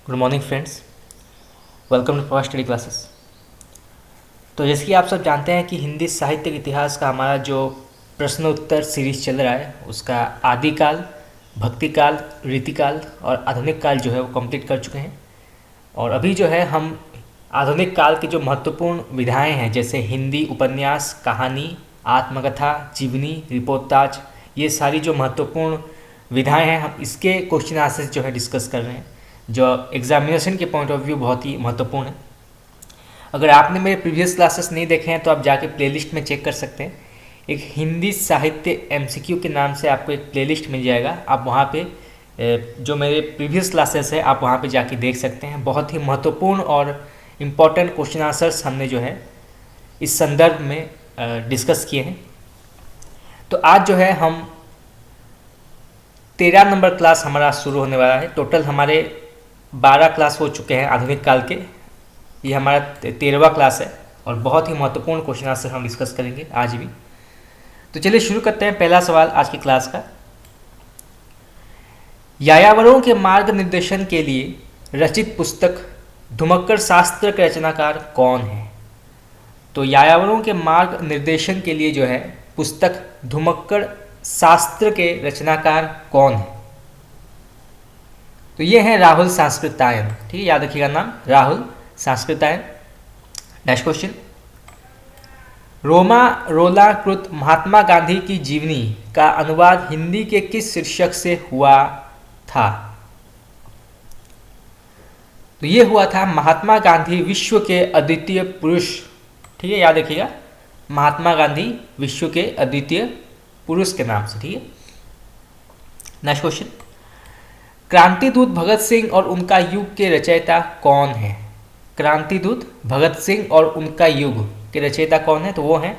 Good morning friends, welcome to power study classes. तो जैसे कि आप सब जानते हैं कि हिंदी साहित्य के इतिहास का हमारा जो प्रश्न उत्तर सीरीज चल रहा है उसका आदिकाल, भक्तिकाल, रीतिकाल और आधुनिक काल जो है वो कंप्लीट कर चुके हैं। और अभी जो है हम आधुनिक काल की जो महत्वपूर्ण विधाएं हैं जैसे हिंदी उपन्यास, कहानी, आत्मकथा, जीवनी, रिपोर्टाज, ये सारी जो महत्वपूर्ण विधाएं हैं हम इसके क्वेश्चन आंसर जो है डिस्कस कर रहे हैं, जो एग्जामिनेशन के पॉइंट ऑफ व्यू बहुत ही महत्वपूर्ण है। अगर आपने मेरे प्रीवियस क्लासेस नहीं देखे हैं तो आप जाके प्लेलिस्ट में चेक कर सकते हैं। एक हिंदी साहित्य एमसीक्यू के नाम से आपको एक प्लेलिस्ट मिल जाएगा, आप वहाँ पे जो मेरे प्रीवियस क्लासेस है आप वहाँ पे जाके देख सकते हैं। बहुत ही महत्वपूर्ण और इम्पॉर्टेंट क्वेश्चन आंसर्स हमने जो है इस संदर्भ में डिस्कस किए हैं। तो आज जो है हम 13 नंबर क्लास हमारा शुरू होने वाला है। टोटल हमारे 12 क्लास हो चुके हैं आधुनिक काल के, ये हमारा 13वां क्लास है और बहुत ही महत्वपूर्ण क्वेश्चन आंसर हम डिस्कस करेंगे आज भी। तो चलिए शुरू करते हैं। पहला सवाल आज की क्लास का, यायावरों के मार्ग निर्देशन के लिए रचित पुस्तक धुमक्कड़ शास्त्र के रचनाकार कौन है? तो यायावरों के मार्ग निर्देशन के लिए जो है पुस्तक धुमक्कड़ शास्त्र के रचनाकार कौन है? तो ये है राहुल सांस्कृतायन। ठीक है, याद रखिएगा नाम राहुल सांस्कृतायन। नेक्स्ट क्वेश्चन, रोमा रोलाकृत महात्मा गांधी की जीवनी का अनुवाद हिंदी के किस शीर्षक से हुआ था? तो ये हुआ था महात्मा गांधी विश्व के अद्वितीय पुरुष। ठीक है, याद रखिएगा महात्मा गांधी विश्व के अद्वितीय पुरुष के नाम से। ठीक है, नेक्स्ट क्वेश्चन, क्रांतिदूत भगत सिंह और उनका युग के रचयिता कौन है? क्रांतिदूत भगत सिंह और उनका युग के रचयिता कौन है? तो वो हैं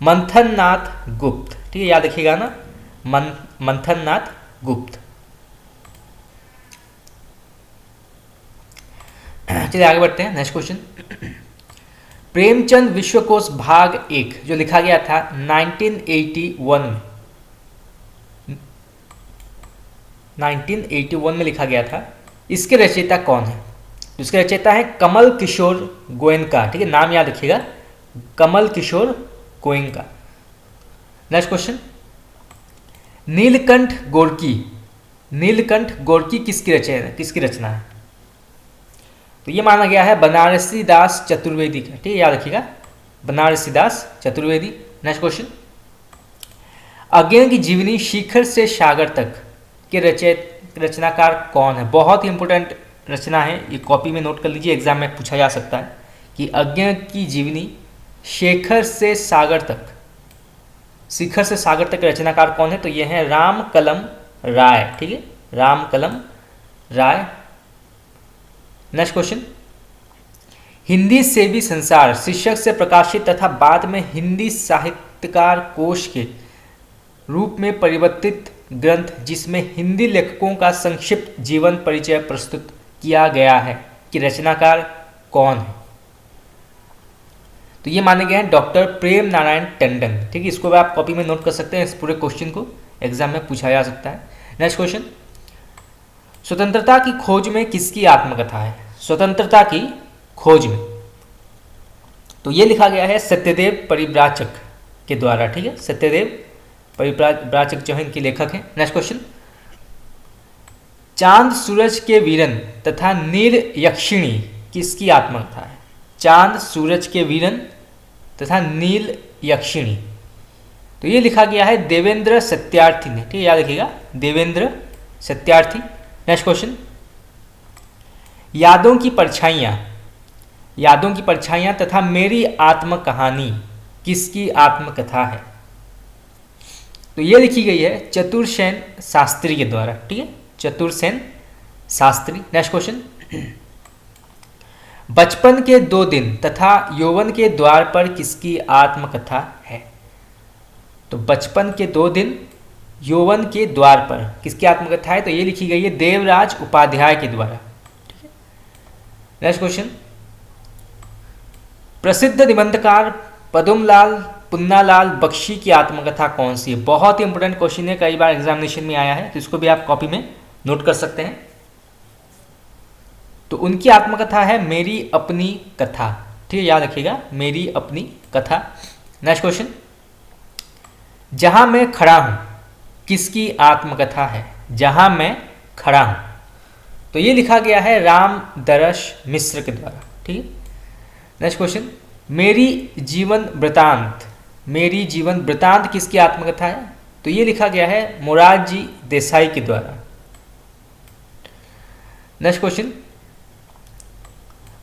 मंथन नाथ गुप्त। ठीक है, याद रखिएगा ना, मंथन नाथ गुप्त। चलिए आगे बढ़ते हैं। नेक्स्ट क्वेश्चन, प्रेमचंद विश्वकोश भाग 1 जो लिखा गया था 1981 में लिखा गया था, इसके रचयिता कौन है? इसके रचयिता है कमल किशोर गोयनका। ठीक है, नाम याद रखिएगा, Kamal Kishore Goenka. Next question, Neelkanth Gorky किसकी रचना है? तो ये माना गया है बनारसी दास चतुर्वेदी का। ठीक है, याद रखिएगा बनारसी दास चतुर्वेदी। नेक्स्ट क्वेश्चन, अज्ञेय की जीवनी शिखर से सागर तक के रचनाकार कौन है? बहुत ही इंपॉर्टेंट रचना है, ये कॉपी में नोट कर लीजिए, एग्जाम में पूछा जा सकता है कि अज्ञेय की जीवनी शिखर से सागर तक रचनाकार कौन है? तो ये है राम कलम राय। ठीक है, राम कलम राय। नेक्स्ट क्वेश्चन, हिंदी से भी संसार शीर्षक से प्रकाशित तथा बाद में हिंदी साहित्यकार कोश के रूप में परिवर्तित ग्रंथ जिसमें हिंदी लेखकों का संक्षिप्त जीवन परिचय प्रस्तुत किया गया है कि रचनाकार कौन है? तो ये माने गए हैं डॉक्टर प्रेम नारायण टंडन। ठीक है, इसको भी आप कॉपी में नोट कर सकते हैं, इस पूरे क्वेश्चन को एग्जाम में पूछा जा सकता है। नेक्स्ट क्वेश्चन, स्वतंत्रता की खोज में किसकी आत्मकथा है? स्वतंत्रता की खोज में तो ये लिखा गया है सत्यदेव परिव्राजक के द्वारा। ठीक है, सत्यदेव परिव्राजक जो है इनके लेखक हैं। नेक्स्ट क्वेश्चन, चांद सूरज के वीरन तथा नील यक्षिणी किसकी आत्मकथा है? चांद सूरज के वीरन तथा नील यक्षिणी, तो ये लिखा गया है देवेंद्र सत्यार्थी ने। ठीक है, याद रखिएगा देवेंद्र सत्यार्थी। नेक्स्ट क्वेश्चन, यादों की परछाइयाँ तथा मेरी आत्मकहानी किसकी आत्मकथा है? तो ये लिखी गई है चतुरसेन शास्त्री के द्वारा। ठीक है, चतुरसेन शास्त्री। नेक्स्ट क्वेश्चन, बचपन के 2 दिन तथा यौवन के द्वार पर किसकी आत्मकथा है? तो बचपन के 2 दिन यौवन के द्वार पर किसकी आत्मकथा है? तो ये लिखी गई है देवराज उपाध्याय के द्वारा। ठीक है, नेक्स्ट क्वेश्चन, प्रसिद्ध निबंधकार पदमलाल पुन्नालाल बख्शी की आत्मकथा कौन सी है? बहुत ही इंपॉर्टेंट क्वेश्चन है, कई बार एग्जामिनेशन में आया है, तो इसको भी आप कॉपी में नोट कर सकते हैं। तो उनकी आत्मकथा है मेरी अपनी कथा। ठीक है, याद रखिएगा, मेरी अपनी कथा। नेक्स्ट क्वेश्चन, जहां मैं खड़ा हूं किसकी आत्मकथा है? जहां मैं खड़ा हूं, तो ये लिखा गया है राम दरस मिश्र के द्वारा। ठीक है। नेक्स्ट क्वेश्चन, मेरी जीवन वृतांत, मेरी जीवन वृतांत किसकी आत्मकथा है? तो ये लिखा गया है मोरारजी देसाई के द्वारा। नेक्स्ट क्वेश्चन,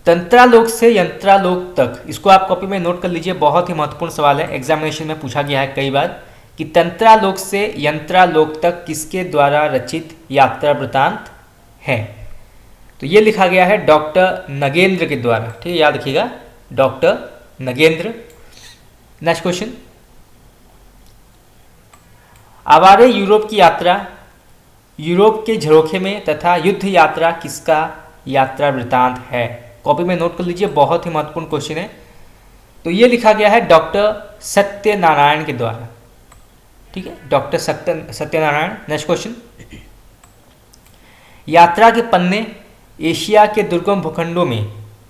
तंत्रालोक से यंत्रालोक तक, इसको आप कॉपी में नोट कर लीजिए, बहुत ही महत्वपूर्ण सवाल है, एग्जामिनेशन में पूछा गया है कई बार कि तंत्रालोक से यंत्रालोक तक किसके द्वारा रचित यात्रा वृतांत है? तो ये लिखा गया है डॉक्टर नगेंद्र के द्वारा। ठीक है, याद रखिएगा, doctor Nagendra. Next question, Aware Europe की यात्रा, यूरोप के झरोखे में तथा युद्ध यात्रा किसका यात्रा वृतांत है? कॉपी में नोट कर लीजिए, बहुत ही महत्वपूर्ण क्वेश्चन है। तो ये लिखा गया है डॉक्टर सत्यनारायण के द्वारा। ठीक है, डॉक्टर सत्यनारायण। नेक्स्ट क्वेश्चन, यात्रा के पन्ने एशिया के दुर्गम भूखंडों में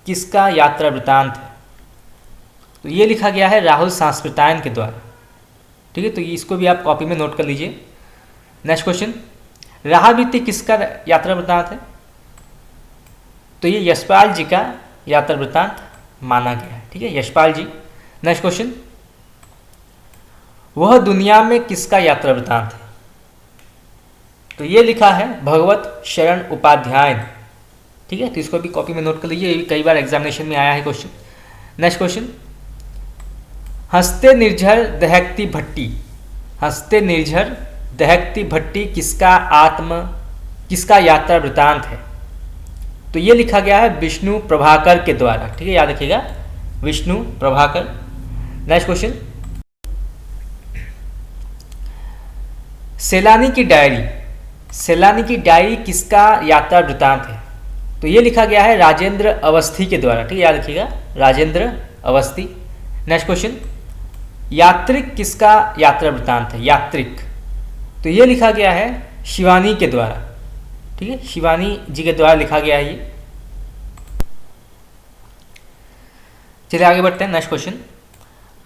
किसका यात्रा वृतांत है? तो ये लिखा गया है राहुल सांस्कृतायन के द्वारा। ठीक है, तो इसको भी आप कॉपी में नोट कर लीजिए। नेक्स्ट क्वेश्चन, राहाबीती किसका यात्रा वृतांत है? तो ये यशपाल जी का यात्रा वृतांत माना गया है। ठीक है, यशपाल जी। नेक्स्ट क्वेश्चन, वह दुनिया में किसका यात्रा वृतांत है? तो ये लिखा है भगवत शरण उपाध्याय। ठीक है, तो इसको भी कॉपी में नोट कर लीजिए, ये भी कई बार एग्जामिनेशन में आया है क्वेश्चन। नेक्स्ट क्वेश्चन, हंसते निर्झर दहकती भट्टी, हंसते निर्झर दहकती भट्टी किसका यात्रा वृतांत है? तो ये लिखा गया है विष्णु प्रभाकर के द्वारा। ठीक है, याद रखिएगा, विष्णु प्रभाकर। नेक्स्ट क्वेश्चन, सैलानी की डायरी, सैलानी की डायरी किसका यात्रा वृतांत है? तो ये लिखा गया है राजेंद्र अवस्थी के द्वारा। ठीक है, याद रखिएगा, राजेंद्र अवस्थी। नेक्स्ट क्वेश्चन, यात्रिक किसका यात्रा वृतांत है? यात्रिक, तो ये लिखा गया है शिवानी के द्वारा। ठीक है, शिवानी जी के द्वारा लिखा गया है ये। चलिए आगे बढ़ते हैं। नेक्स्ट क्वेश्चन,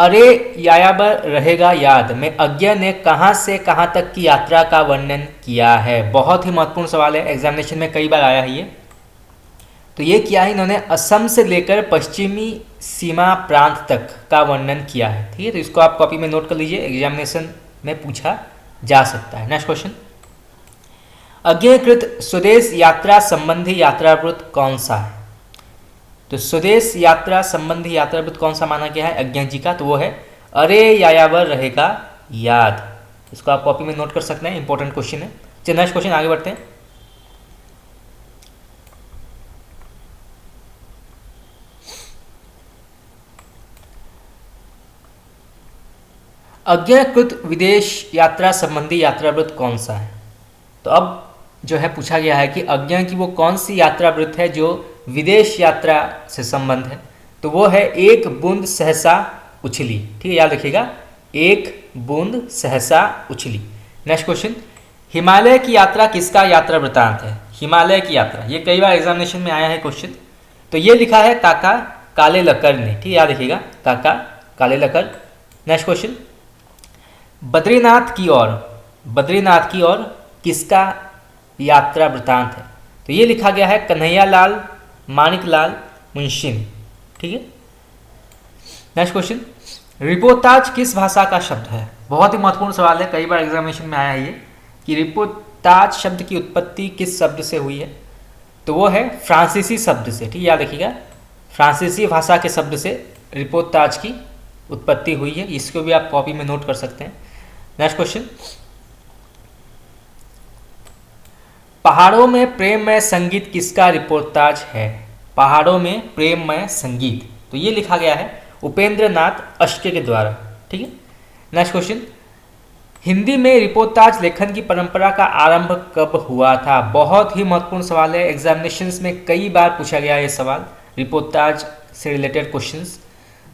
अरे यायावर रहेगा याद में अज्ञा ने कहां से कहां तक की यात्रा का वर्णन किया है? बहुत ही महत्वपूर्ण सवाल है, एग्जामिनेशन में कई बार आया है ये। तो ये किया है इन्होंने, असम से लेकर पश्चिमी सीमा प्रांत तक का वर्णन किया है। ठीक है, तो इसको आप कॉपी में नोट कर लीजिए, एग्जामिनेशन में पूछा जा सकता है। नेक्स्ट क्वेश्चन, अज्ञाकृत स्वदेश यात्रा संबंधी यात्रावृत्त कौन सा है? तो स्वदेश यात्रा संबंधी यात्रावृत्त कौन सा माना गया है अज्ञा जी का? तो वो है अरे यायावर रहेगा याद। इसको आप कॉपी में नोट कर सकते हैं, इंपॉर्टेंट क्वेश्चन है। चलिए नेक्स्ट क्वेश्चन आगे बढ़ते हैं। अज्ञाकृत विदेश यात्रा संबंधी यात्रावृत्त कौन सा है? तो अब जो है पूछा गया है कि अज्ञा की वो कौन सी यात्रावृत्त है जो विदेश यात्रा से संबंध है? तो वो है एक बूंद सहसा उछली। ठीक है, याद रखिएगा, एक बूंद सहसा उछली। नेक्स्ट क्वेश्चन, हिमालय की यात्रा किसका यात्रा वृतांत है? हिमालय की यात्रा, ये कई बार एग्जामिनेशन में आया है क्वेश्चन। तो ये लिखा है काका काले लकर ने। ठीक है, याद रखिएगा, काका काले लकर। नेक्स्ट क्वेश्चन, बद्रीनाथ की ओर, बद्रीनाथ की ओर किसका यात्रा वृतांत है? तो ये लिखा गया है कन्हैयालाल माणिकलाल मुंशी ने। ठीक है। नेक्स्ट क्वेश्चन, रिपोर्ताज किस भाषा का शब्द है? बहुत ही महत्वपूर्ण सवाल है, कई बार एग्जामिनेशन में आया है ये कि रिपोर्ताज शब्द की उत्पत्ति किस शब्द से हुई है? तो वो है फ्रांसीसी शब्द से। ठीक है, याद रखिएगा, फ्रांसीसी भाषा के शब्द से रिपोर्ताज की उत्पत्ति हुई है। इसको भी आप कॉपी में नोट कर सकते हैं। नेक्स्ट क्वेश्चन, पहाड़ों में प्रेममय संगीत किसका रिपोर्ताज है? पहाड़ों में प्रेममय संगीत, तो ये लिखा गया है उपेंद्र नाथ अश्के के द्वारा। ठीक है। नेक्स्ट क्वेश्चन, हिंदी में रिपोर्ताज लेखन की परंपरा का आरंभ कब हुआ था? बहुत ही महत्वपूर्ण सवाल है, एग्जामिनेशंस में कई बार पूछा गया है ये सवाल, रिपोर्ताज से रिलेटेड क्वेश्चंस।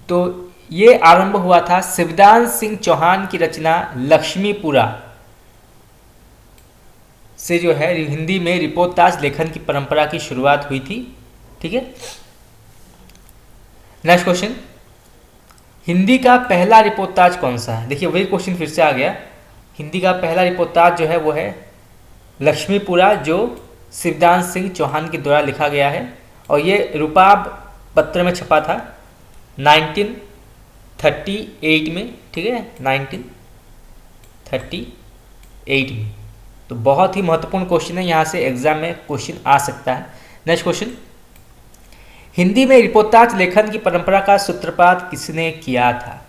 तो ये आरंभ हुआ था शिवदान सिंह चौहान की रचना लक्ष्मीपुरा से जो है हिंदी में रिपोर्ताज लेखन की परंपरा की शुरुआत हुई थी ठीक है। नेक्स्ट क्वेश्चन, हिंदी का पहला रिपोर्टाज कौन सा है? देखिए वही क्वेश्चन फिर से आ गया। हिंदी का पहला रिपोर्टाज जो है वो है लक्ष्मीपुरा, जो शिवदान सिंह चौहान के द्वारा लिखा गया है और ये रूपाब पत्र में छपा था 1938 में, ठीक है, 1938 में। तो बहुत ही महत्वपूर्ण क्वेश्चन है, यहाँ से एग्जाम में क्वेश्चन आ सकता है। नेक्स्ट क्वेश्चन, हिंदी में रिपोर्टाज लेखन की परंपरा का सूत्रपात किसने किया था?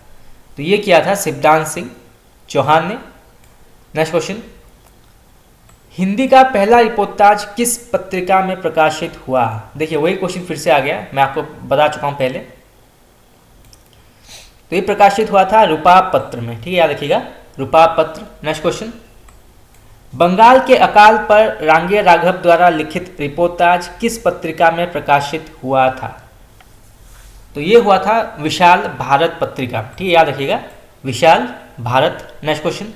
तो ये किया था शिवदान सिंह चौहान ने। नेक्स्ट क्वेश्चन, हिंदी का पहला रिपोर्टाज किस पत्रिका में प्रकाशित हुआ? देखिए वही क्वेश्चन फिर से आ गया, मैं आपको बता चुका हूं पहले। तो ये प्रकाशित हुआ था रूपाब पत्र में, ठीक है, याद रखिएगा, रूपाब पत्र। नेक्स्ट क्वेश्चन, बंगाल के अकाल पर रांगे राघव द्वारा लिखित रिपोर्टाज किस पत्रिका में प्रकाशित हुआ था? तो ये हुआ था विशाल भारत पत्रिका, ठीक है, याद रखिएगा, विशाल भारत। नेक्स्ट क्वेश्चन,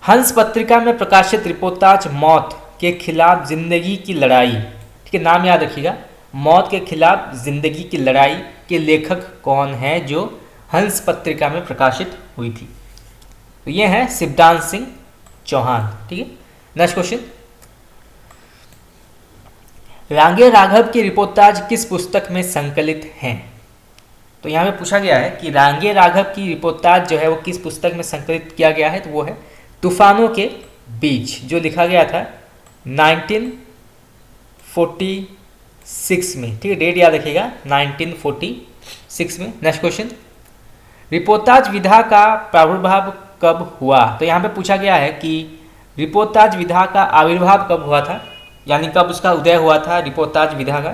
हंस पत्रिका में प्रकाशित रिपोर्टाज मौत के खिलाफ जिंदगी की लड़ाई, ठीक है, नाम याद रखिएगा, मौत के खिलाफ जिंदगी की लड़ाई के लेखक कौन है जो हंस पत्रिका में प्रकाशित हुई थी? तो ये है शिवदान सिंह चौहान, ठीक है। नेक्स्ट क्वेश्चन, रांगे राघव की रिपोर्टाज किस पुस्तक में संकलित हैं? तो यहाँ पे पूछा गया है कि रांगे राघव की रिपोर्टाज जो है वो किस पुस्तक में संकलित किया गया है? तो वो है तूफानों के बीच, जो लिखा गया था 1946 में, ठीक है, डेट याद रखिएगा 1946 में। नेक्स्ट क्वेश्चन, रिपोर्टाज विधा का प्रादुर्भाव कब हुआ? तो यहाँ पे पूछा गया है कि रिपोर्टाज विधा का आविर्भाव कब हुआ था, यानी कब उसका उदय हुआ था रिपोर्टाज विधा का?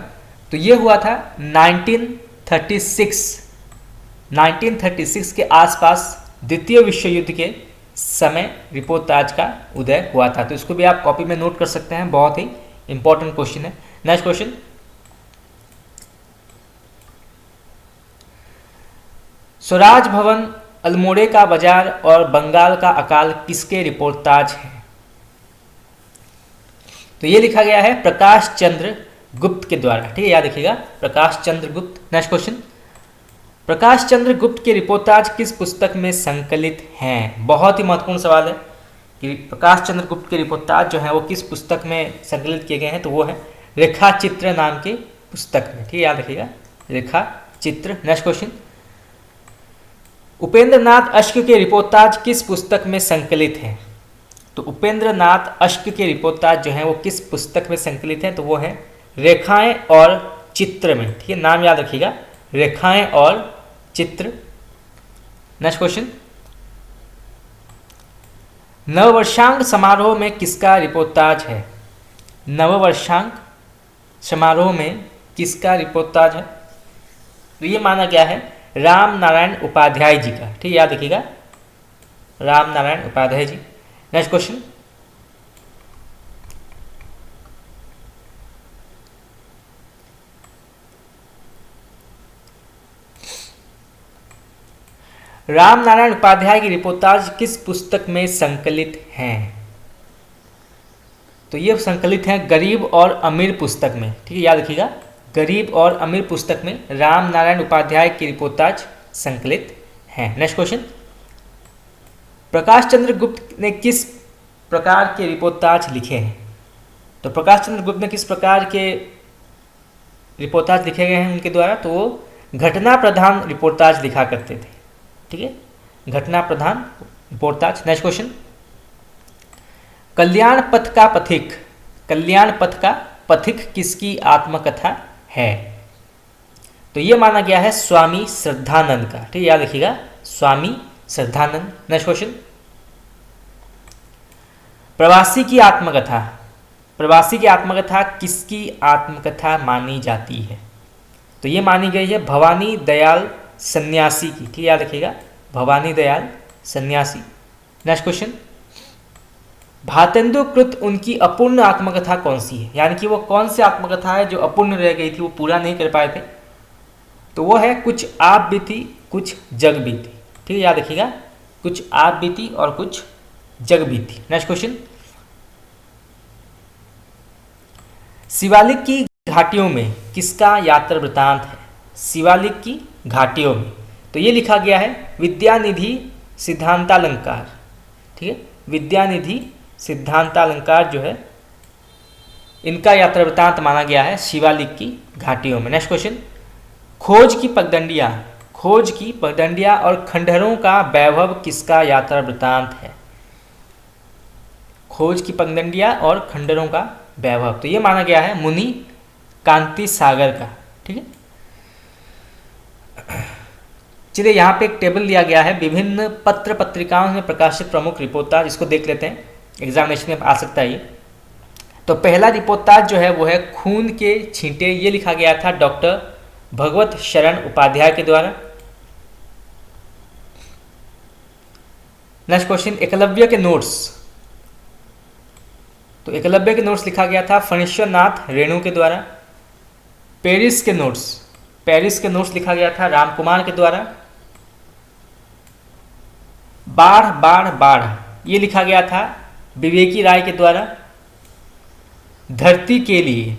तो ये हुआ था 1936 के आसपास, द्वितीय विश्व युद्ध के समय रिपोर्टाज का उदय हुआ था। तो इसको भी आप कॉपी में नोट कर सकते हैं, बहुत ही इंपॉर्टेंट क्वेश्चन है। नेक्स्ट क्वेश्चन, स्वराज भवन, अल्मोड़े का बाजार और बंगाल का अकाल किसके रिपोर्टाज हैं? तो ये लिखा गया है प्रकाश चंद्र गुप्त के द्वारा, ठीक है, याद रखिएगा, प्रकाश चंद्र गुप्त। नेक्स्ट क्वेश्चन, प्रकाश चंद्र गुप्त के रिपोर्टाज किस पुस्तक में संकलित हैं? बहुत ही महत्वपूर्ण सवाल है कि प्रकाश चंद्र गुप्त के रिपोर्टाज जो है वो किस पुस्तक में संकलित किए गए हैं? तो वो है रेखा चित्र नाम के पुस्तक में, ठीक है, याद रखिएगा, रेखा चित्र। नेक्स्ट क्वेश्चन, उपेंद्र नाथ अश्क के रिपोर्टाज किस पुस्तक में संकलित हैं? तो उपेंद्र नाथ अश्क के रिपोर्टाज जो हैं वो किस पुस्तक में संकलित हैं? तो वो है रेखाएं और चित्र में, ठीक है, नाम याद रखिएगा, रेखाएं और चित्र। नेक्स्ट क्वेश्चन, नववर्षांक समारोह में किसका रिपोर्टाज है? नववर्षांक समारोह में किसका रिपोर्टाज है? तो ये माना गया है राम नारायण उपाध्याय जी का, ठीक है, याद रखिएगा, राम नारायण उपाध्याय जी। नेक्स्ट क्वेश्चन, राम नारायण उपाध्याय की रिपोर्टाज किस पुस्तक में संकलित हैं? तो ये संकलित हैं गरीब और अमीर पुस्तक में, ठीक है, याद रखिएगा, गरीब और अमीर पुस्तक में राम नारायण उपाध्याय की रिपोर्टाज संकलित हैं। नेक्स्ट क्वेश्चन, प्रकाश चंद्र गुप्त ने किस प्रकार के रिपोर्टाज लिखे हैं? तो प्रकाश चंद्र गुप्त ने किस प्रकार के रिपोर्टाज लिखे गए हैं उनके द्वारा? तो वो घटना प्रधान रिपोर्टाज लिखा करते थे, ठीक है, घटना प्रधान रिपोर्टाज। नेक्स्ट क्वेश्चन, कल्याण पथ का पथिक, कल्याण पथ का पथिक किसकी आत्मकथा है? तो ये माना गया है स्वामी श्रद्धानंद का, ठीक है, याद रखिएगा, स्वामी श्रद्धानंद। नेक्स्ट क्वेश्चन, प्रवासी की आत्मकथा, प्रवासी की आत्मकथा किसकी आत्मकथा मानी जाती है? तो ये मानी गई है भवानी दयाल सन्यासी की, ठीक है, याद रखिएगा, भवानी दयाल सन्यासी। नेक्स्ट क्वेश्चन, भातेंदु कृत उनकी अपूर्ण आत्मकथा कौन सी है? यानी कि वो कौन सी आत्मकथा है जो अपूर्ण रह गई थी, वो पूरा नहीं कर पाए थे? तो वो है कुछ आप बीती कुछ जग बीती, ठीक है, याद रखिएगा, कुछ आप बीती और कुछ जग बीती। नेक्स्ट क्वेश्चन, शिवालिक की घाटियों में किसका यात्रा वृतांत है? शिवालिक की घाटियों में। तो ये लिखा गया है विद्यानिधि सिद्धांतालंकार। ठीक है, विद्यानिधि सिद्धांतालंकार जो है इनका यात्रा वृतांत माना गया है शिवालिक की घाटियों में। नेक्स्ट क्वेश्चन, खोज की पगडंडियां और खंडहरों का वैभव किसका यात्रा वृतांत है? खोज की पगडंडियां और खंडहरों का वैभव, तो ये माना गया है मुनि कांति सागर का। ठीक है, चलिए यहाँ पे एक टेबल दिया गया है विभिन्न पत्र पत्रिकाओं में प्रकाशित प्रमुख रिपोर्टाज, इसको देख लेते हैं, एग्जामिनेशन में आ सकता है ये। तो पहला रिपोर्टाज जो है वो है खून के छींटे, ये लिखा गया था डॉक्टर भगवत शरण उपाध्याय के द्वारा। नेक्स्ट क्वेश्चन, एकलव्य के नोट्स, तो एकलव्य के नोट्स लिखा गया था फणीश्वर नाथ रेणु के द्वारा। पेरिस के नोट्स लिखा गया था रामकुमार के द्वारा। बाढ़ ये लिखा गया था विवेकी राय के द्वारा। धरती के लिए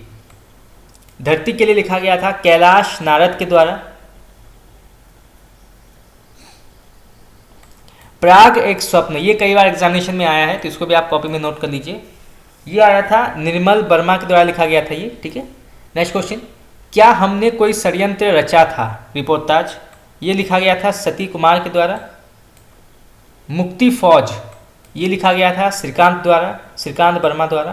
लिखा गया था कैलाश नारद के द्वारा। प्राग एक स्वप्न, ये कई बार एग्जामिनेशन में आया है, तो इसको भी आप कॉपी में नोट कर लीजिए। ये आया था निर्मल वर्मा के द्वारा लिखा गया था ये। ठीक है, नेक्स्ट क्वेश्चन, क्या हमने कोई षड्यंत्र रचा था? रिपोर्टाज, ये लिखा गया था सती कुमार के द्वारा। मुक्ति फौज, ये लिखा गया था श्रीकांत वर्मा द्वारा।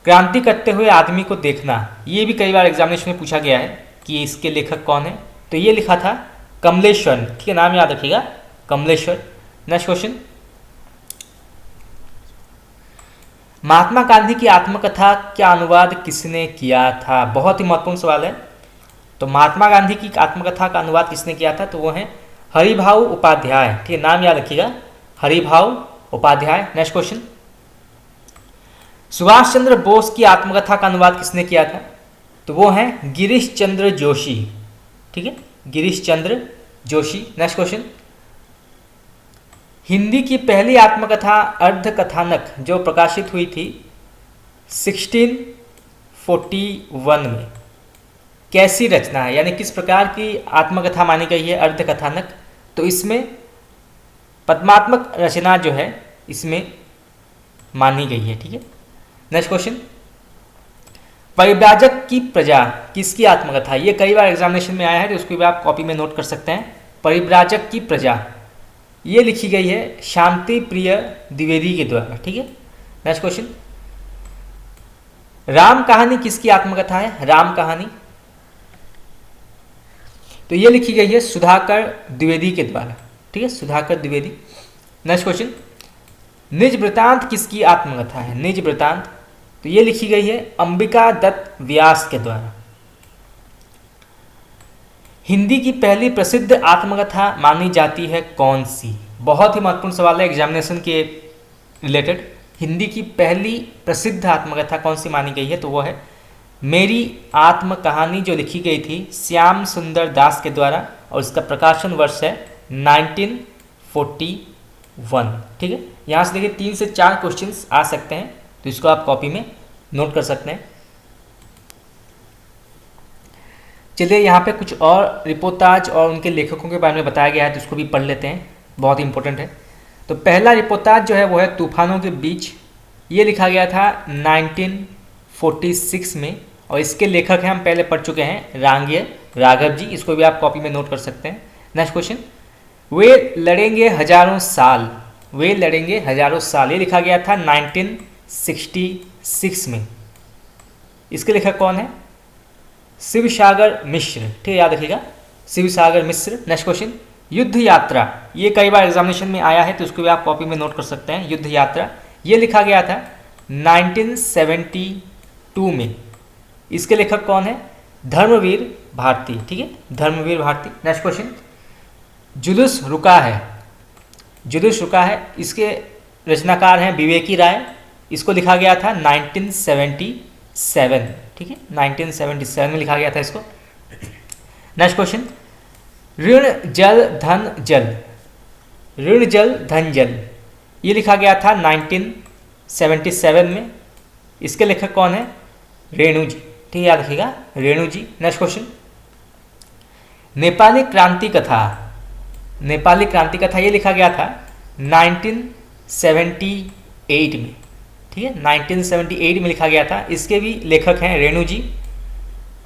क्रांति करते हुए आदमी को देखना, ये भी कई बार एग्जामिनेशन में पूछा गया है कि इसके लेखक कौन है, तो ये लिखा था कमलेश्वर। ठीक है, नाम याद रखिएगा, कमलेश्वर। नेक्स्ट क्वेश्चन, महात्मा गांधी की आत्मकथा का अनुवाद किसने किया था? बहुत ही महत्वपूर्ण सवाल है। तो महात्मा गांधी की आत्मकथा का अनुवाद किसने किया था? तो वो है हरिभाऊ उपाध्याय। ठीक है, नाम याद रखिएगा, हरिभाऊ उपाध्याय। नेक्स्ट क्वेश्चन, सुभाष चंद्र बोस की आत्मकथा का अनुवाद किसने किया था? तो वो है गिरीश चंद्र जोशी। ठीक है, गिरीश चंद्र जोशी। नेक्स्ट क्वेश्चन, हिंदी की पहली आत्मकथा अर्धकथानक जो प्रकाशित हुई थी 1641 में, कैसी रचना है, यानी किस प्रकार की आत्मकथा मानी गई है अर्धकथानक? तो इसमें पद्मात्मक रचना जो है इसमें मानी गई है। ठीक है, नेक्स्ट क्वेश्चन, परिव्राजक की प्रजा किसकी आत्मकथा? ये कई बार एग्जामिनेशन में आया है, तो उसको भी आप कॉपी में नोट कर सकते हैं। परिव्राजक की प्रजा ये लिखी गई है शांति प्रिय द्विवेदी के द्वारा। ठीक है, नेक्स्ट क्वेश्चन, राम कहानी किसकी आत्मकथा है? राम कहानी, तो ये लिखी गई है सुधाकर द्विवेदी के द्वारा। ठीक है, सुधाकर द्विवेदी। नेक्स्ट क्वेश्चन, निज वृतांत किसकी आत्मकथा है? निज वृतांत, तो ये लिखी गई है अंबिका दत्त व्यास के द्वारा। हिंदी की पहली प्रसिद्ध आत्मकथा मानी जाती है कौन सी? बहुत ही महत्वपूर्ण सवाल है एग्जामिनेशन के रिलेटेड। हिंदी की पहली प्रसिद्ध आत्मकथा कौन सी मानी गई है? तो वो है मेरी आत्म कहानी, जो लिखी गई थी श्याम सुंदर दास के द्वारा, और इसका प्रकाशन वर्ष है 1941। ठीक है, यहाँ से देखिए 3 से 4 क्वेश्चंस आ सकते हैं, तो इसको आप कॉपी में नोट कर सकते हैं। चलिए यहाँ पे कुछ और रिपोर्टाज और उनके लेखकों के बारे में बताया गया है, तो इसको भी पढ़ लेते हैं, बहुत इंपॉर्टेंट है। तो पहला रिपोर्टाज जो है वो है तूफानों के बीच, ये लिखा गया था 1946 में, और इसके लेखक हैं हम पहले पढ़ चुके हैं रांगे राघव जी, इसको भी आप कॉपी में नोट कर सकते हैं। नेक्स्ट क्वेश्चन, वे लड़ेंगे हजारों साल, वे लड़ेंगे हजारों साल, ये लिखा गया था 1966 में। इसके लेखक कौन है? शिवसागर मिश्र। ठीक है, याद रखिएगा, शिवसागर मिश्र। नेक्स्ट क्वेश्चन, युद्ध यात्रा, ये कई बार एग्जामिनेशन में आया है, तो इसको भी आप कॉपी में नोट कर सकते हैं। युद्ध यात्रा ये लिखा गया था 1972 में। इसके लेखक कौन है? धर्मवीर भारती। ठीक है, धर्मवीर भारती। नेक्स्ट क्वेश्चन, जुलूस रुका है, जुलूस रुका है, इसके रचनाकार हैं विवेकी राय, इसको लिखा गया था 1977। ठीक है, 1977 में लिखा गया था इसको। नेक्स्ट क्वेश्चन, ऋण जल धन जल, ऋण जल धन जल, ये लिखा गया था 1977 में। इसके लेखक कौन है? रेणु जी। ठीक है, याद रखिएगा रेणु जी। नेक्स्ट क्वेश्चन, नेपाली क्रांति कथा, नेपाली क्रांति कथा ये लिखा गया था 1978 में, ठीक है 1978 में लिखा गया था। इसके भी लेखक हैं रेणु जी।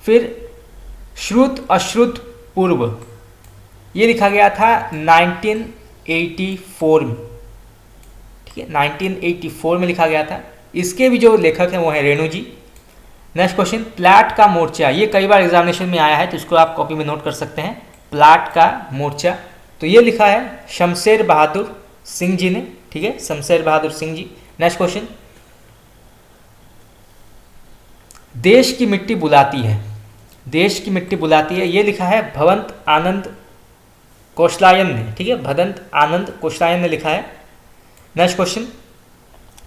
फिर श्रुत अश्रुत पूर्व ये लिखा गया था 1984 में, ठीक है 1984 में लिखा गया था। इसके भी जो लेखक हैं वो हैं रेणु जी। नेक्स्ट क्वेश्चन, प्लाट का मोर्चा, ये कई बार एग्जामिनेशन में आया है तो इसको आप कॉपी में नोट कर सकते हैं। प्लाट का मोर्चा तो ये लिखा है शमशेर बहादुर सिंह जी ने, ठीक है शमशेर बहादुर सिंह जी। नेक्स्ट क्वेश्चन, देश की मिट्टी बुलाती है, देश की मिट्टी बुलाती है ये लिखा है भवंत आनंद कोशलायन ने, ठीक है भदंत आनंद कोशलायन ने लिखा है। नेक्स्ट क्वेश्चन,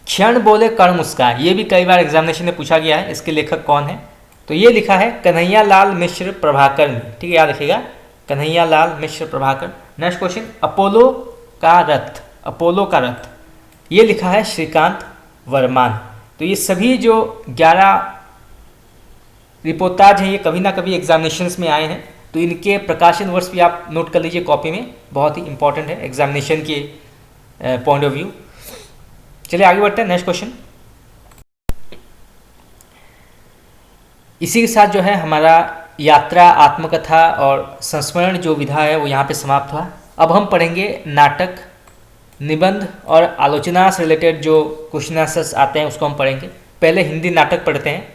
क्षण बोले कर्ण मुस्कान, ये भी कई बार एग्जामिनेशन में पूछा गया है, इसके लेखक कौन है? तो ये लिखा है कन्हैया लाल मिश्र प्रभाकर ने, ठीक है याद रखिएगा कन्हैया लाल मिश्र प्रभाकर। नेक्स्ट क्वेश्चन, अपोलो का रथ, अपोलो का रथ ये लिखा है श्रीकांत वर्मान। तो ये सभी जो 11 रिपोर्टाज हैं ये कभी ना कभी एग्जामिनेशंस में आए हैं, तो इनके प्रकाशन वर्ष भी आप नोट कर लीजिए कॉपी में, बहुत ही इंपॉर्टेंट है एग्जामिनेशन के पॉइंट ऑफ व्यू। चलिए आगे बढ़ते हैं। नेक्स्ट क्वेश्चन, इसी के साथ जो है हमारा यात्रा आत्मकथा और संस्मरण जो विधा है वो यहाँ पे समाप्त हुआ। अब हम पढ़ेंगे नाटक, निबंध और आलोचना से रिलेटेड जो क्वेश्चन आंसर्स आते हैं उसको हम पढ़ेंगे। पहले हिंदी नाटक पढ़ते हैं।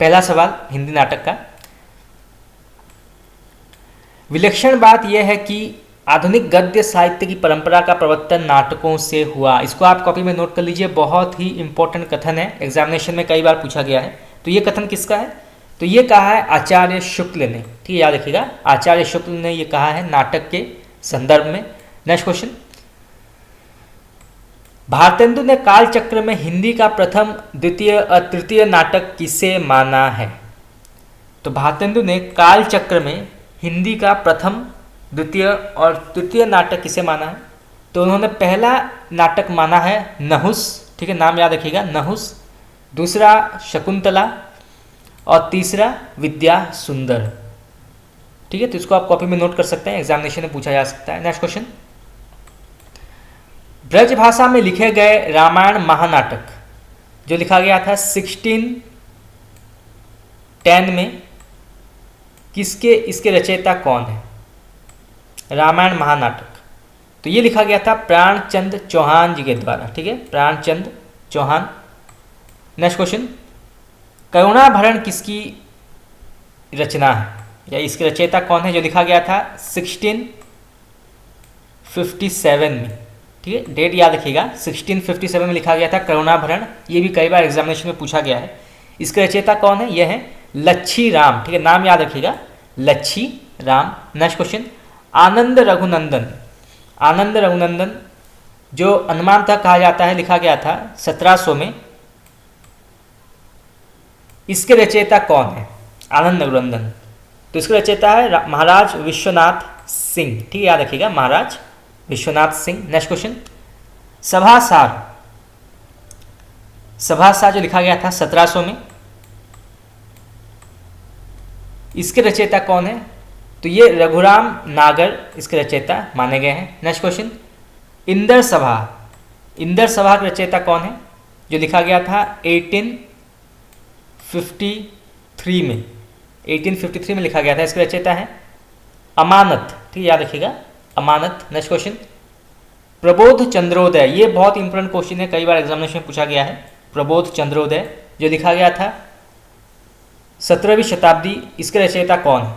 पहला सवाल हिंदी नाटक का, विलक्षण बात यह है कि आधुनिक गद्य साहित्य की परंपरा का प्रवर्तन नाटकों से हुआ। इसको आप कॉपी में नोट कर लीजिए, बहुत ही इंपॉर्टेंट कथन है, एग्जामिनेशन में कई बार पूछा गया है। तो ये कथन किसका है? तो ये कहा है आचार्य शुक्ल ने, ठीक है याद रखिएगा आचार्य शुक्ल ने ये कहा है नाटक के संदर्भ में। नेक्स्ट क्वेश्चन, भारतेंदु ने कालचक्र में हिंदी का प्रथम द्वितीय और तृतीय नाटक किसे माना है? तो भारतेंदु ने कालचक्र में हिंदी का प्रथम द्वितीय और तृतीय नाटक किसे माना है? तो उन्होंने पहला नाटक माना है नहुस, ठीक है नाम याद रखिएगा नहुस, दूसरा शकुंतला और तीसरा विद्या सुंदर, ठीक है तो इसको आप कॉपी में नोट कर सकते हैं, एग्जामिनेशन में पूछा जा सकता है। नेक्स्ट क्वेश्चन, ब्रज भाषा में लिखे गए रामायण महानाटक जो लिखा गया था 1610 में, किसके इसके रचयिता कौन है? रामायण महानाटक तो ये लिखा गया था प्राणचंद चौहान जी के द्वारा, ठीक है प्राणचंद चौहान। नेक्स्ट क्वेश्चन, करुणाभरण किसकी रचना है या इसके रचयिता कौन है? जो लिखा गया था 1657 में, ठीक है डेट याद रखिएगा 1657 में लिखा गया था करुणाभरण। ये भी कई बार एग्जामिनेशन में पूछा गया है। इसके रचयिता कौन है? यह है लच्छी राम, ठीक है नाम याद रखिएगा लच्छी राम। नेक्स्ट क्वेश्चन, आनंद रघुनंदन, आनंद रघुनंदन जो अनुमान तक कहा जाता है लिखा गया था 1700 में, इसके रचयिता कौन है? आनंद रघुनंदन तो इसके रचयिता है महाराज विश्वनाथ सिंह, ठीक है याद रखिएगा महाराज विश्वनाथ सिंह। नेक्स्ट क्वेश्चन, सभासार, सभासार जो लिखा गया था 1700 में, इसके रचयिता कौन है? तो ये रघुराम नागर इसके रचयिता माने गए हैं। नेक्स्ट क्वेश्चन, इंदर सभा, इंदर सभा के रचयिता कौन है? जो लिखा गया था 1853 में, 1853 में लिखा गया था। इसके रचयिता है अमानत, ठीक है याद रखिएगा अमानत। नेक्स्ट क्वेश्चन, प्रबोध चंद्रोदय, ये बहुत इंपॉर्टेंट क्वेश्चन है, कई बार एग्जामिनेशन में पूछा गया है। प्रबोध चंद्रोदय जो लिखा गया था 17वीं शताब्दी, इसके रचयिता कौन है?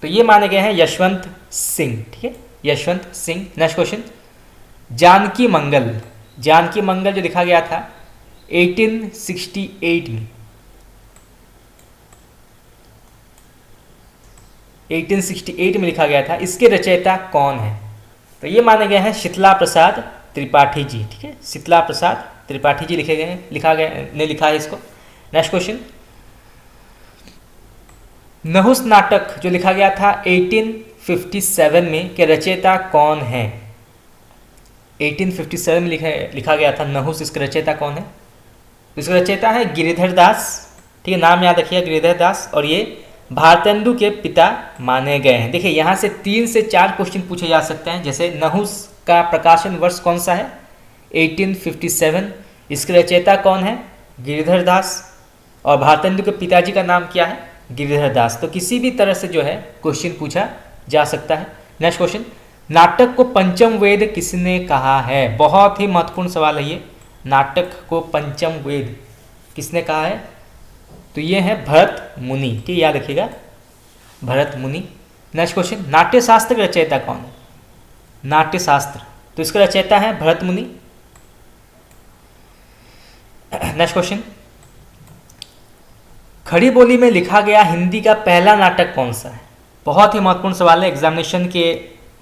तो ये माने गए हैं यशवंत सिंह, ठीक है यशवंत सिंह। नेक्स्ट क्वेश्चन, जानकी मंगल, जानकी मंगल जो लिखा गया था 1868 में, 1868 में लिखा गया था। इसके रचयिता कौन है? तो ये माने गए हैं शीतला प्रसाद त्रिपाठी जी, ठीक है शीतला प्रसाद त्रिपाठी जी लिखे गए हैं, लिखा है इसको। नेक्स्ट क्वेश्चन, नहुस नाटक जो लिखा गया था 1857 में के रचयिता कौन है? 1857 में लिखा गया था नहुस, इसके रचयिता कौन है? इसका रचयिता है गिरिधर दास, ठीक है, नाम याद रखिएगा गिरिधर दास, और ये भारतेंदु के पिता माने गए हैं। देखिए यहाँ से 3 से 4 क्वेश्चन पूछे जा सकते हैं, जैसे नहुस का प्रकाशन वर्ष कौन सा है, 1857, इसके रचयिता कौन है, गिरिधर दास, और भारतेंदु के पिताजी का नाम क्या है, गिरिधर दास। तो किसी भी तरह से जो है क्वेश्चन पूछा जा सकता है। नेक्स्ट क्वेश्चन, नाटक को पंचम वेद किसने कहा है, बहुत ही महत्वपूर्ण सवाल है ये, नाटक को पंचम वेद किसने कहा है, तो ये है भरत मुनि, ठीक याद रखिएगा, भरत मुनि। नेक्स्ट क्वेश्चन, नाट्य शास्त्र का रचयिता कौन है, नाट्य शास्त्र, तो इसका रचयिता है भरत मुनि। नेक्स्ट क्वेश्चन, खड़ी बोली में लिखा गया हिंदी का पहला नाटक कौन सा है, बहुत ही महत्वपूर्ण सवाल है, एग्जामिनेशन के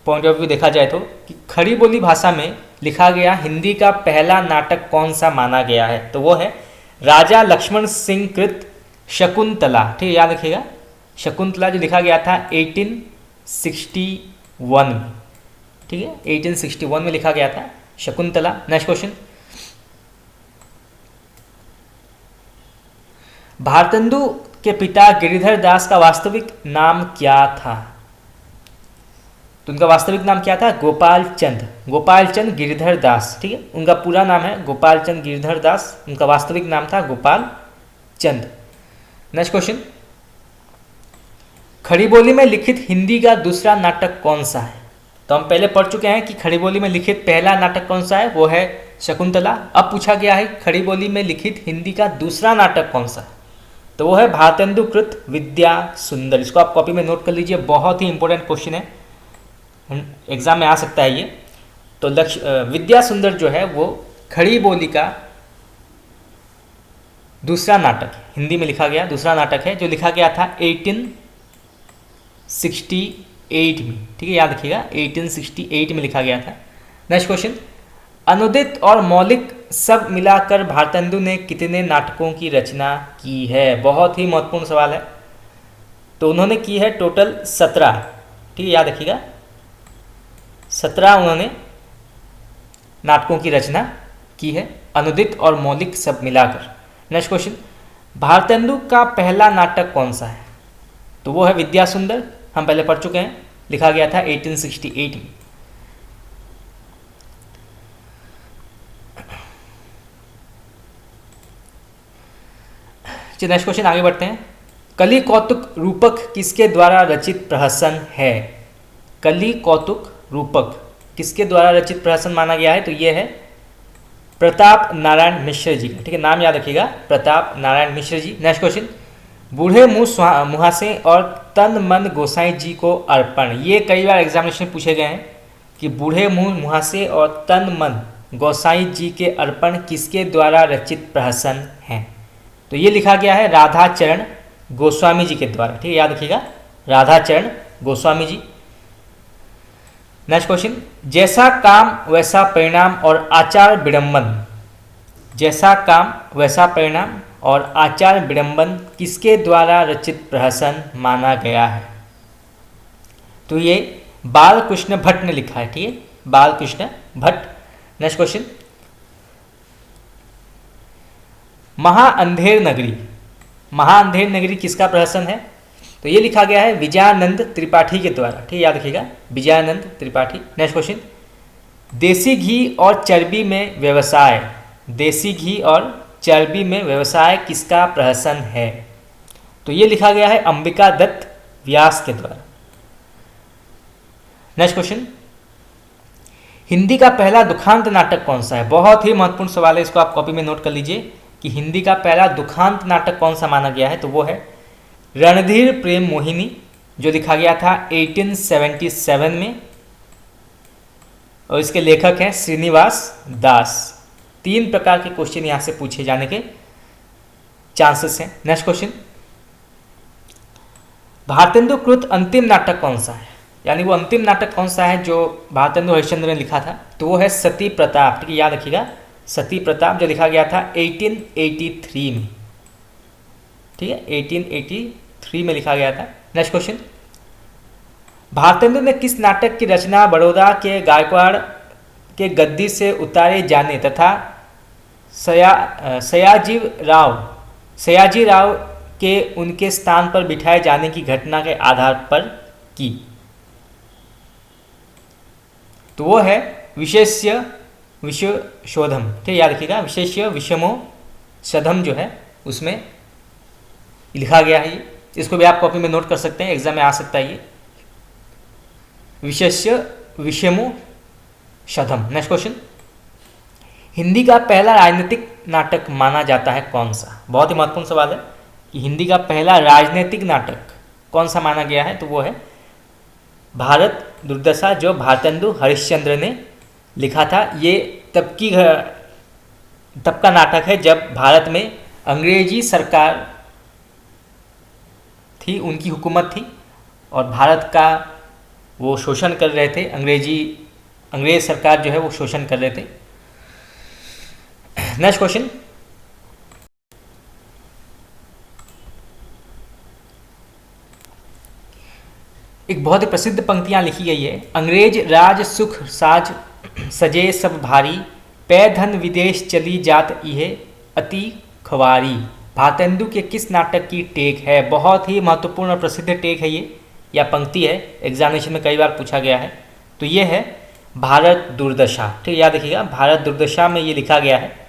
पॉइंट ऑफ व्यू देखा जाए तो, कि खड़ी बोली भाषा में लिखा गया हिंदी का पहला नाटक कौन सा माना गया है, तो वो है राजा लक्ष्मण सिंह कृत शकुंतला, ठीक है याद रखिएगा, शकुंतला जो लिखा गया था 1861 में, ठीक है 1861 में लिखा गया था शकुंतला। नेक्स्ट क्वेश्चन, भारतेंदु के पिता गिरिधर दास का वास्तविक नाम क्या था, तो उनका वास्तविक नाम क्या था, गोपाल चंद, गोपाल चंद गिरिधर दास, ठीक है, उनका पूरा नाम है गोपाल चंद गिरिधर दास, उनका वास्तविक नाम था गोपाल चंद। नेक्स्ट क्वेश्चन, खड़ी बोली में लिखित हिंदी का दूसरा नाटक कौन सा है, तो हम पहले पढ़ चुके हैं कि खड़ी बोली में लिखित पहला नाटक कौन सा है, वो है शकुंतला। अब पूछा गया है खड़ी बोली में लिखित हिंदी का दूसरा नाटक कौन सा है, तो वो है भारतेंदु कृत विद्या सुंदर। इसको आप कॉपी में नोट कर लीजिए, बहुत ही इंपॉर्टेंट क्वेश्चन है, एग्जाम में आ सकता है ये। तो विद्या सुंदर जो है वो खड़ी बोली का दूसरा नाटक है, हिंदी में लिखा गया दूसरा नाटक है, जो लिखा गया था 1868 में, ठीक है याद रखिएगा 1868 में लिखा गया था। नेक्स्ट क्वेश्चन, अनुदित और मौलिक सब मिलाकर भारतेंदु ने कितने नाटकों की रचना की है, बहुत ही महत्वपूर्ण सवाल है, तो उन्होंने की है टोटल 17, ठीक है याद रखिएगा 17 उन्होंने नाटकों की रचना की है, अनुदित और मौलिक सब मिलाकर। नेक्स्ट क्वेश्चन, भारतेंदु का पहला नाटक कौन सा है, तो वो है विद्या सुंदर, हम पहले पढ़ चुके हैं, लिखा गया था 1868 में। चलिए नेक्स्ट क्वेश्चन आगे बढ़ते हैं, कलि कौतुक रूपक किसके द्वारा रचित प्रहसन है, कलि कौतुक रूपक किसके द्वारा रचित प्रहसन माना गया है, तो ये है प्रताप नारायण मिश्र जी का, ठीक है नाम याद रखिएगा प्रताप नारायण मिश्र जी। नेक्स्ट क्वेश्चन, बूढ़े मुहासे और तन मन गोसाई जी को अर्पण, ये कई बार एग्जामिनेशन पूछे गए हैं कि बूढ़े मुहासे और तन मन गोसाई जी के अर्पण किसके द्वारा रचित प्रहसन है, तो ये लिखा गया है राधाचरण गोस्वामी जी के द्वारा, ठीक है याद रखिएगा राधाचरण गोस्वामी जी। नेक्स्ट क्वेश्चन, जैसा काम वैसा परिणाम और आचार विडंबन, जैसा काम वैसा परिणाम और आचार विडंबन किसके द्वारा रचित प्रहसन माना गया है, तो ये बालकृष्ण भट्ट ने लिखा है, ठीक है बालकृष्ण भट्ट। नेक्स्ट क्वेश्चन, महाअंधेर नगरी, महाअंधेर नगरी किसका प्रहसन है, तो ये लिखा गया है विजयानंद त्रिपाठी के द्वारा, ठीक है याद रखिएगा विजयानंद त्रिपाठी। नेक्स्ट क्वेश्चन, देसी घी और चर्बी में व्यवसाय, देसी घी और चर्बी में व्यवसाय किसका प्रहसन है, तो ये लिखा गया है अंबिका दत्त व्यास के द्वारा। नेक्स्ट क्वेश्चन, हिंदी का पहला दुखांत नाटक कौन सा है, बहुत ही महत्वपूर्ण सवाल है, इसको आप कॉपी में नोट कर लीजिए कि हिंदी का पहला दुखांत नाटक कौन सा माना गया है, तो वो है रणधीर प्रेम मोहिनी, जो लिखा गया था 1877 में, और इसके लेखक हैं श्रीनिवास दास। 3 प्रकार के क्वेश्चन यहाँ से पूछे जाने के चांसेस हैं। नेक्स्ट क्वेश्चन, भारतेंदु कृत अंतिम नाटक कौन सा है, यानी वो अंतिम नाटक कौन सा है जो भारतेंदु हरिश्चंद्र ने लिखा था, तो वो है सती प्रताप, ठीक है याद रखिएगा सती प्रताप, जो लिखा गया था 1883 में, ठीक है 1883 में लिखा गया था। नेक्स्ट क्वेश्चन, भारतेंदु ने किस नाटक की रचना बड़ौदा के गायकवाड़ के गद्दी से उतारे जाने तथा सयाजी राव के उनके स्थान पर बिठाए जाने की घटना के आधार पर की। तो वो है विशेष्य विषयशोधम। ठीक, याद रखिएगा, विशेष्य विषमो शधम जो है उसमें लिखा गया है ये। इसको भी आप कॉपी में नोट कर सकते हैं, एग्जाम में आ सकता है ये, विशेष्य विषमो शधम। नेक्स्ट क्वेश्चन, हिंदी का पहला राजनीतिक नाटक माना जाता है कौन सा? बहुत ही महत्वपूर्ण सवाल है कि हिंदी का पहला राजनीतिक नाटक कौन सा माना गया है। तो वो है भारत दुर्दशा, जो भारतेंदु हरिश्चंद्र ने लिखा था। ये तब का नाटक है जब भारत में अंग्रेजी सरकार थी, उनकी हुकूमत थी और भारत का वो शोषण कर रहे थे। अंग्रेज सरकार जो है वो शोषण कर रहे थे। नेक्स्ट क्वेश्चन, एक बहुत ही प्रसिद्ध पंक्तियां लिखी गई है, अंग्रेज राज सुख साज सजे सब भारी, पै धन विदेश चली जात इहे अति खवारी। भारतेंदु के किस नाटक की टेक है? बहुत ही महत्वपूर्ण और प्रसिद्ध टेक है ये, या पंक्ति है, एग्जामिनेशन में कई बार पूछा गया है। तो ये है भारत दुर्दशा। ठीक, याद रखिएगा, भारत दुर्दशा में ये लिखा गया है।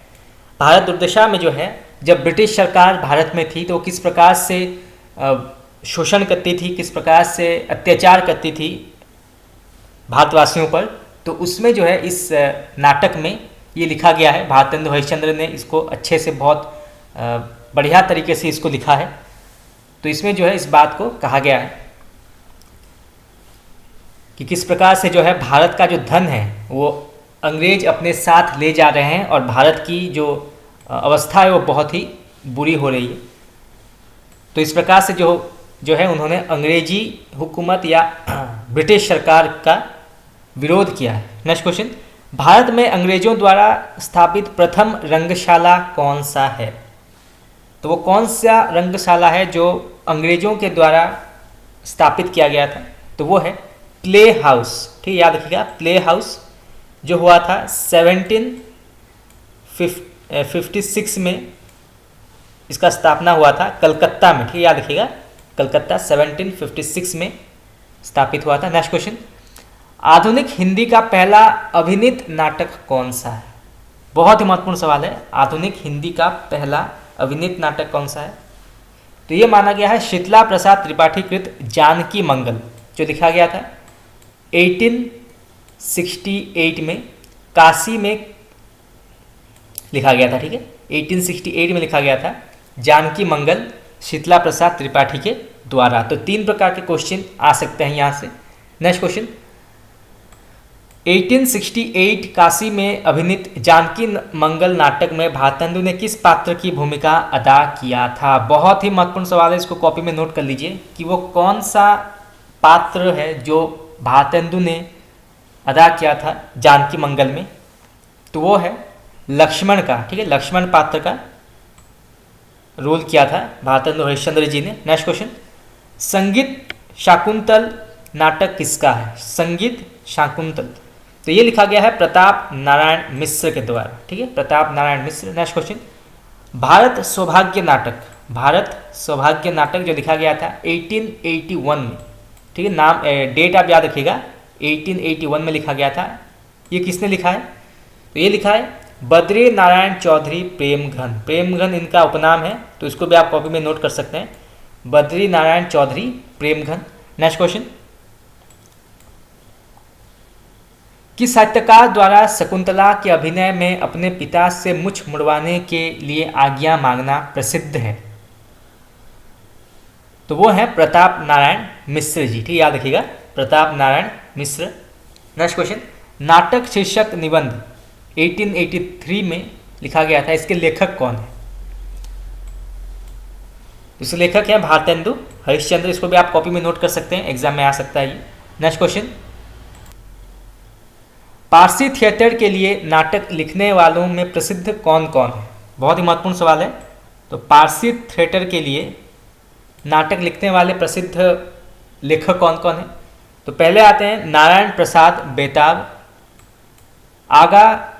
भारत दुर्दशा में जो है, जब ब्रिटिश सरकार भारत में थी तो किस प्रकार से शोषण करती थी, किस प्रकार से अत्याचार करती थी भारतवासियों पर, तो उसमें जो है इस नाटक में ये लिखा गया है। भारतेंदु हरिश्चंद्र ने इसको अच्छे से, बहुत बढ़िया तरीके से इसको लिखा है। तो इसमें जो है इस बात को कहा गया है कि किस प्रकार से जो है भारत का जो धन है वो अंग्रेज अपने साथ ले जा रहे हैं और भारत की जो अवस्था है वो बहुत ही बुरी हो रही है। तो इस प्रकार से जो है उन्होंने अंग्रेजी हुकूमत या ब्रिटिश सरकार का विरोध किया है। नेक्स्ट क्वेश्चन, भारत में अंग्रेजों द्वारा स्थापित प्रथम रंगशाला कौन सा है? तो वो कौन सा रंगशाला है जो अंग्रेजों के द्वारा स्थापित किया गया था? तो वो है प्ले हाउस। ठीक, याद रखिएगा, प्ले हाउस जो हुआ था 1756 में, इसका स्थापना हुआ था कलकत्ता में। ठीक, याद रखिएगा, कलकत्ता 1756 में स्थापित हुआ था। नेक्स्ट क्वेश्चन, आधुनिक हिंदी का पहला अभिनीत नाटक कौन सा है? बहुत ही महत्वपूर्ण सवाल है, आधुनिक हिंदी का पहला अभिनीत नाटक कौन सा है? तो ये माना गया है शीतला प्रसाद त्रिपाठी कृत जानकी मंगल, जो लिखा गया था 1868 में, काशी में लिखा गया था। ठीक है, 1868 में लिखा गया था जानकी मंगल शीतला प्रसाद त्रिपाठी के द्वारा। तो 3 प्रकार के क्वेश्चन आ सकते हैं यहाँ से। नेक्स्ट क्वेश्चन, 1868 काशी में अभिनीत जानकी मंगल नाटक में भारतेंदु ने किस पात्र की भूमिका अदा किया था? बहुत ही महत्वपूर्ण सवाल है, इसको कॉपी में नोट कर लीजिए कि वो कौन सा पात्र है जो भारतेंदु ने अदा किया था जानकी मंगल में। तो वो है लक्ष्मण का। ठीक है, लक्ष्मण पात्र का रोल किया था भारतेंदु हरिश्चंद्र जी ने। नेक्स्ट क्वेश्चन, संगीत शाकुंतल नाटक किसका है? संगीत शाकुंतल, तो ये लिखा गया है प्रताप नारायण मिश्र के द्वारा। ठीक है, प्रताप नारायण मिश्र। नेक्स्ट क्वेश्चन, भारत सौभाग्य नाटक, भारत सौभाग्य नाटक जो लिखा गया था 1881 में। ठीक है, नाम डेट आप याद रखिएगा, 1881 में लिखा गया था। ये किसने लिखा है? तो ये लिखा है बद्री नारायण चौधरी प्रेमघन। प्रेमघन इनका उपनाम है, तो इसको भी आप कॉपी में नोट कर सकते हैं, बद्री नारायण चौधरी प्रेमघन। नेक्स्ट क्वेश्चन, किस साहित्यकार द्वारा शकुंतला के अभिनय में अपने पिता से मुछ मुड़वाने के लिए आज्ञा मांगना प्रसिद्ध है? तो वो है प्रताप नारायण मिश्र जी। ठीक, याद रखिएगा, प्रताप नारायण मिश्र। नेक्स्ट क्वेश्चन, नाटक शीर्षक निबंध 1883 में लिखा गया था, इसके लेखक कौन है? इसके लेखक है भारतेंदु हरिश्चंद्र। इसको भी आप कॉपी में नोट कर सकते हैं, एग्जाम में आ सकता है ये। नेक्स्ट क्वेश्चन, पारसी थिएटर के लिए नाटक लिखने वालों में प्रसिद्ध कौन कौन है? बहुत ही महत्वपूर्ण सवाल है। तो पारसी थिएटर के लिए नाटक लिखने वाले प्रसिद्ध लेखक कौन कौन है? तो पहले आते हैं नारायण प्रसाद बेताब, आगा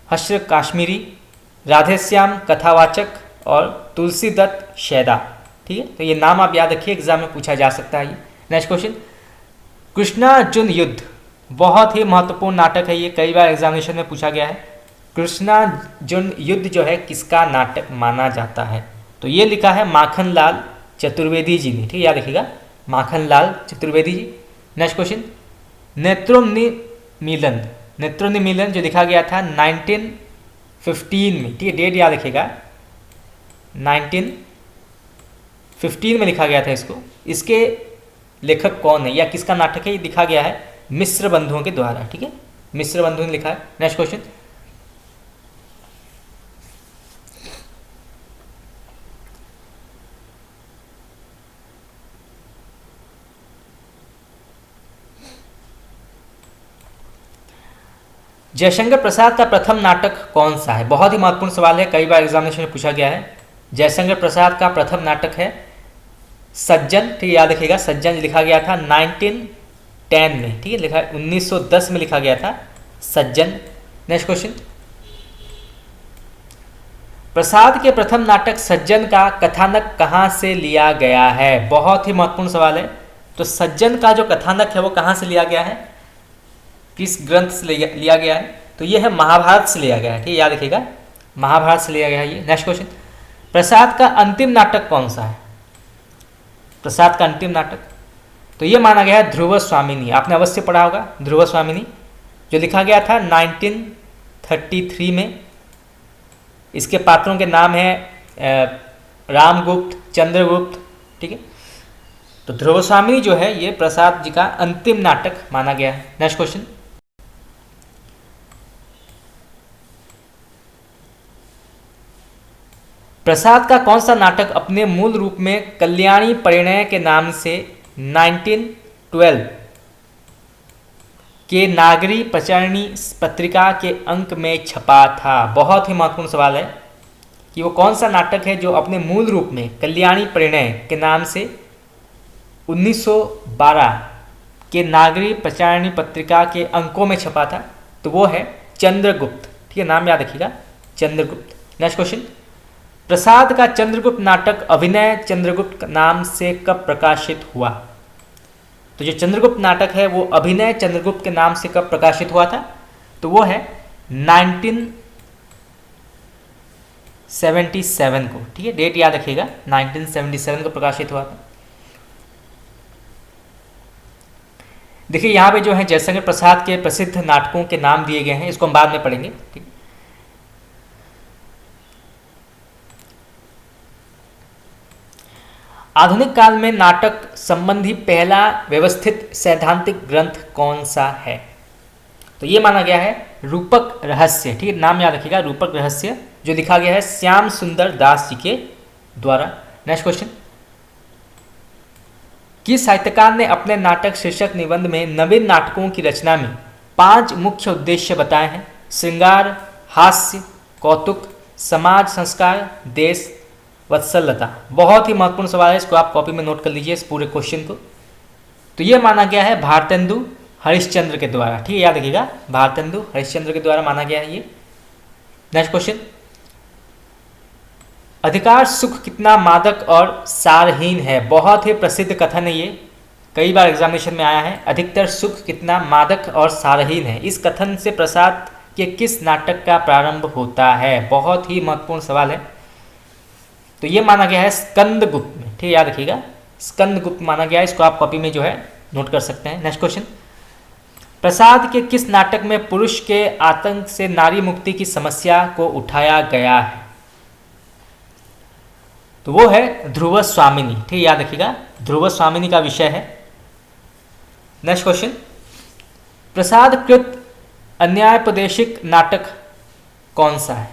हश्र काश्मीरी, राधेश्याम कथावाचक और तुलसीदत्त शैदा। ठीक है, तो ये नाम आप याद रखिए, एग्जाम में पूछा जा सकता है ये। नेक्स्ट क्वेश्चन, कृष्णार्जुन युद्ध बहुत ही महत्वपूर्ण नाटक है ये, कई बार एग्जामिनेशन में पूछा गया है। कृष्णार्जुन युद्ध जो है किसका नाटक माना जाता है? तो ये लिखा है माखनलाल चतुर्वेदी जी ने, ठीक है, याद रखिएगा, माखनलाल चतुर्वेदी जी। नेक्स्ट क्वेश्चन, नेत्रोन्निमीलन, नेत्रोन्निमीलन जो लिखा गया था 1915 में, ठीक है, डेट याद रखिएगा, 1915 में लिखा गया था इसको। इसके लेखक कौन है या किसका नाटक है? ये लिखा गया है मिश्र बंधुओं के द्वारा, ठीक है, मिश्र बंधुओं ने लिखा है। नेक्स्ट क्वेश्चन, जयशंकर प्रसाद का प्रथम नाटक कौन सा है? बहुत ही महत्वपूर्ण सवाल है, कई बार एग्जामिनेशन में पूछा गया है। जयशंकर प्रसाद का प्रथम नाटक है सज्जन, ठीक है, याद रखिएगा, सज्जन लिखा गया था 1910 में, ठीक है, लिखा 1910 में लिखा गया था सज्जन। नेक्स्ट क्वेश्चन, प्रसाद के प्रथम नाटक सज्जन का कथानक कहाँ से लिया गया है? बहुत ही महत्वपूर्ण सवाल है। तो सज्जन का जो कथानक है वो कहाँ से लिया गया है, किस ग्रंथ से लिया गया है? तो ये है महाभारत से लिया गया है, ठीक है, याद रखिएगा, महाभारत से लिया गया है ये। नेक्स्ट क्वेश्चन, प्रसाद का अंतिम नाटक कौन सा है? प्रसाद का अंतिम नाटक, तो ये माना गया है ध्रुव स्वामिनी, आपने अवश्य पढ़ा होगा ध्रुव स्वामिनी, जो लिखा गया था 1933 में। इसके पात्रों के नाम हैं रामगुप्त, चंद्रगुप्त, ठीक है। तो ध्रुव स्वामिनी जो है ये प्रसाद जी का अंतिम नाटक माना गया है। नेक्स्ट क्वेश्चन, प्रसाद का कौन सा नाटक अपने मूल रूप में कल्याणी परिणय के नाम से 1912 के नागरी प्रचारणी पत्रिका के अंक में छपा था? बहुत ही महत्वपूर्ण सवाल है कि वो कौन सा नाटक है जो अपने मूल रूप में कल्याणी परिणय के नाम से 1912 के नागरी प्रचारणी पत्रिका के अंकों में छपा था। तो वो है चंद्रगुप्त, ठीक है, नाम याद रखिएगा, चंद्रगुप्त। नेक्स्ट क्वेश्चन, प्रसाद का चंद्रगुप्त नाटक अभिनय चंद्रगुप्त नाम से कब प्रकाशित हुआ? तो जो चंद्रगुप्त नाटक है वो अभिनय चंद्रगुप्त के नाम से कब प्रकाशित हुआ था? तो वो है 1977 को, ठीक है, डेट याद रखिएगा, 1977 को प्रकाशित हुआ था। देखिए यहाँ पे जो है जयशंकर प्रसाद के प्रसिद्ध नाटकों के नाम दिए गए हैं, इसको हम बाद में पढ़ेंगे, ठीक। आधुनिक काल में नाटक संबंधी पहला व्यवस्थित सैद्धांतिक ग्रंथ कौन सा है? तो ये माना गया है रूपक रहस्य, ठीक है, नाम याद रखिएगा, रूपक रहस्य, जो लिखा गया है श्याम सुंदर दास जी के द्वारा। नेक्स्ट क्वेश्चन, किस साहित्यकार ने अपने नाटक शीर्षक निबंध में नवीन नाटकों की रचना में 5 मुख्य उद्देश्य बताए हैं? श्रृंगार, हास्य, कौतुक, समाज संस्कार, देश वत्सलता। बहुत ही महत्वपूर्ण सवाल है, इसको आप कॉपी में नोट कर लीजिए इस पूरे क्वेश्चन को। तो ये माना गया है भारतेंदु हरिश्चंद्र के द्वारा, ठीक है, याद रखिएगा, भारतेंदु हरिश्चंद्र के द्वारा माना गया है ये। नेक्स्ट क्वेश्चन, अधिकार सुख कितना मादक और सारहीन है? बहुत ही प्रसिद्ध कथन है ये, कई बार एग्जामिनेशन में आया है, अधिकतर सुख कितना मादक और सारहीन है। इस कथन से प्रसाद के किस नाटक का प्रारंभ होता है? बहुत ही महत्वपूर्ण सवाल है। तो ये माना गया है स्कंदगुप्त में, ठीक है, याद रखिएगा, स्कंदगुप्त माना गया है, इसको आप कॉपी में जो है नोट कर सकते हैं। नेक्स्ट क्वेश्चन, प्रसाद के किस नाटक में पुरुष के आतंक से नारी मुक्ति की समस्या को उठाया गया है? तो वो है ध्रुव स्वामिनी, ठीक है, याद रखिएगा, ध्रुव स्वामिनी का विषय है। नेक्स्ट क्वेश्चन, प्रसाद कृत अन्यायपदेशिक नाटक कौन सा है?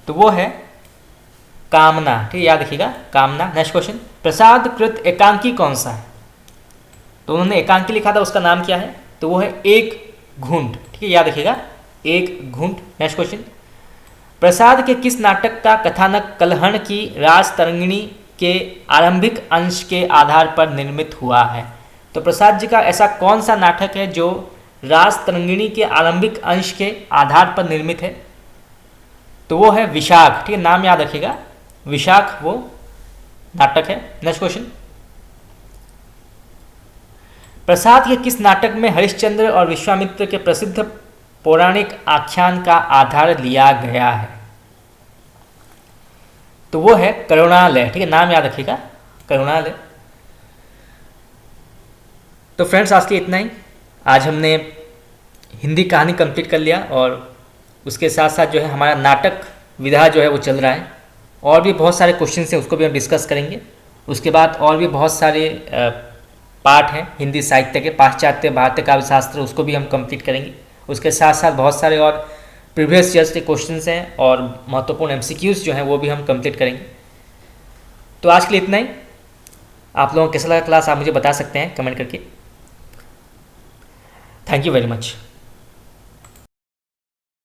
तो वो है कामना, ठीक है, याद रखिएगा, कामना। नेक्स्ट क्वेश्चन, प्रसाद कृत एकांकी कौन सा है? तो उन्होंने एकांकी लिखा था, उसका नाम क्या है? तो वो है एक घूंट, ठीक है, याद रखिएगा, एक घूंट। नेक्स्ट क्वेश्चन, प्रसाद के किस नाटक का कथानक कलहण की राजतरंगिणी के आरंभिक अंश के आधार पर निर्मित हुआ है? तो प्रसाद जी का ऐसा कौन सा नाटक है जो राजतरंगिणी के आरंभिक अंश के आधार पर निर्मित है? तो वो है विशाख, ठीक है, नाम याद रखिएगा, विशाख वो नाटक है। नेक्स्ट क्वेश्चन, प्रसाद के किस नाटक में हरिश्चंद्र और विश्वामित्र के प्रसिद्ध पौराणिक आख्यान का आधार लिया गया है? तो वो है करुणालय। ठीक है, नाम याद रखिएगा, करुणालय। तो फ्रेंड्स, आज के इतना ही। आज हमने हिंदी कहानी कंप्लीट कर लिया और उसके साथ साथ जो है हमारा नाटक विधा जो है वो चल रहा है। और भी बहुत सारे क्वेश्चन हैं, उसको भी हम डिस्कस करेंगे। उसके बाद और भी बहुत सारे पार्ट हैं हिंदी साहित्य के, पाश्चात्य भारतीय काव्य शास्त्र, उसको भी हम कंप्लीट करेंगे। उसके साथ साथ बहुत सारे और प्रीवियस ईयर्स के क्वेश्चंस हैं और महत्वपूर्ण एमसीक्यूज जो हैं वो भी हम कंप्लीट करेंगे। तो आज के लिए इतना ही। आप लोगों को कैसा लगा क्लास, आप मुझे बता सकते हैं कमेंट करके। Thank you very much.